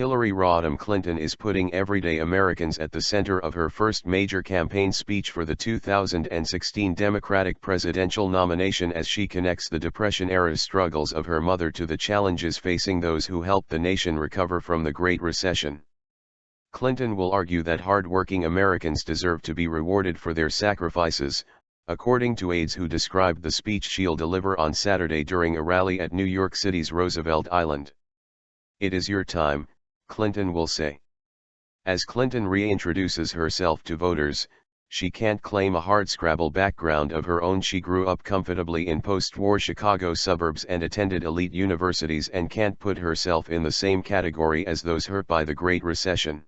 Hillary Rodham Clinton is putting everyday Americans at the center of her first major campaign speech for the 2016 Democratic presidential nomination as she connects the Depression-era struggles of her mother to the challenges facing those who helped the nation recover from the Great Recession. Clinton will argue that hard-working Americans deserve to be rewarded for their sacrifices, according to aides who described the speech she'll deliver on Saturday during a rally at New York City's Roosevelt Island. "It is your time," Clinton will say. As Clinton reintroduces herself to voters, she can't claim a hardscrabble background of her own. She grew up comfortably in post-war Chicago suburbs and attended elite universities and can't put herself in the same category as those hurt by the Great Recession.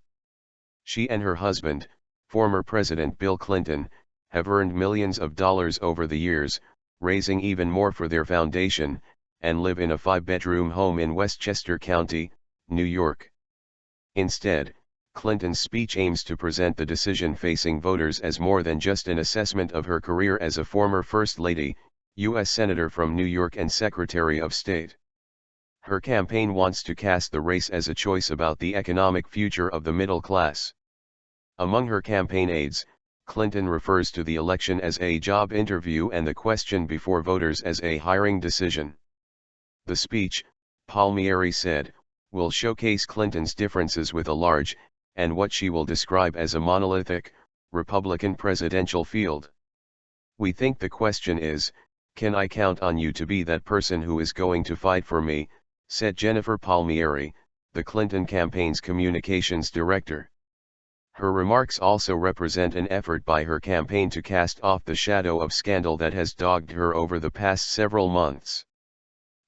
She and her husband, former President Bill Clinton, have earned millions of dollars over the years, raising even more for their foundation, and live in a 5-bedroom home in Westchester County, New York. Instead, Clinton's speech aims to present the decision facing voters as more than just an assessment of her career as a former First Lady, U.S. Senator from New York and Secretary of State. Her campaign wants to cast the race as a choice about the economic future of the middle class. Among her campaign aides, Clinton refers to the election as a job interview and the question before voters as a hiring decision. The speech, Palmieri said, will showcase Clinton's differences with a large, and what she will describe as a monolithic, Republican presidential field. "We think the question is, can I count on you to be that person who is going to fight for me," said Jennifer Palmieri, the Clinton campaign's communications director. Her remarks also represent an effort by her campaign to cast off the shadow of scandal that has dogged her over the past several months.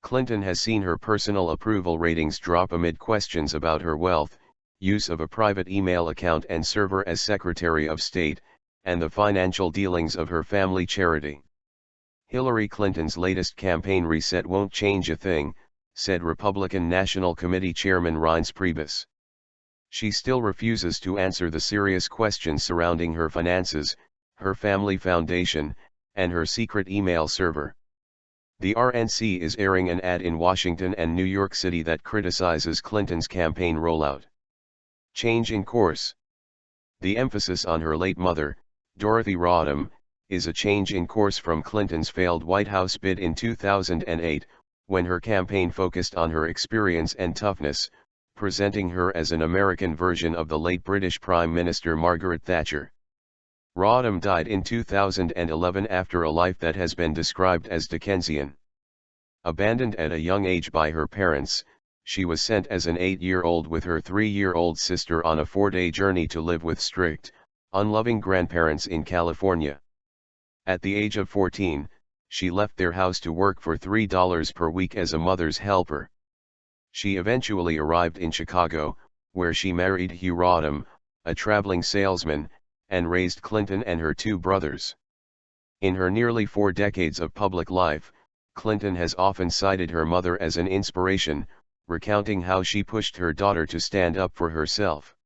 Clinton has seen her personal approval ratings drop amid questions about her wealth, use of a private email account and server as Secretary of State, and the financial dealings of her family charity. Hillary Clinton's latest campaign reset won't change a thing, said Republican National Committee Chairman Reince Priebus. She still refuses to answer the serious questions surrounding her finances, her family foundation, and her secret email server. The RNC is airing an ad in Washington and New York City that criticizes Clinton's campaign rollout. Change in course. The emphasis on her late mother, Dorothy Rodham, is a change in course from Clinton's failed White House bid in 2008, when her campaign focused on her experience and toughness, presenting her as an American version of the late British Prime Minister Margaret Thatcher. Rodham died in 2011 after a life that has been described as Dickensian. Abandoned at a young age by her parents, she was sent as an 8-year-old with her 3-year-old sister on a 4-day journey to live with strict, unloving grandparents in California. At the age of 14, she left their house to work for $3 per week as a mother's helper. She eventually arrived in Chicago, where she married Hugh Rodham, a traveling salesman, and raised Clinton and her 2 brothers. In her nearly 4 decades of public life, Clinton has often cited her mother as an inspiration, recounting how she pushed her daughter to stand up for herself.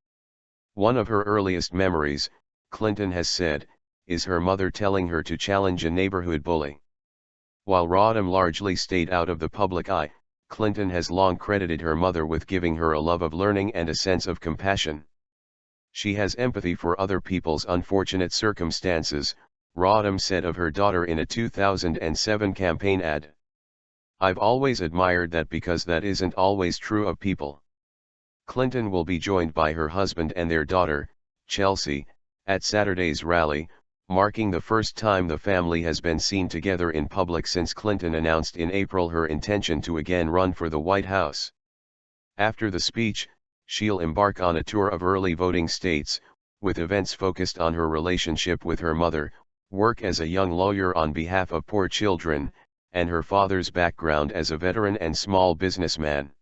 One of her earliest memories, Clinton has said, is her mother telling her to challenge a neighborhood bully. While Rodham largely stayed out of the public eye, Clinton has long credited her mother with giving her a love of learning and a sense of compassion. She has empathy for other people's unfortunate circumstances, Rodham said of her daughter in a 2007 campaign ad. "I've always admired that because that isn't always true of people." Clinton will be joined by her husband and their daughter, Chelsea, at Saturday's rally, marking the first time the family has been seen together in public since Clinton announced in April her intention to again run for the White House. After the speech, she'll embark on a tour of early voting states, with events focused on her relationship with her mother, work as a young lawyer on behalf of poor children, and her father's background as a veteran and small businessman.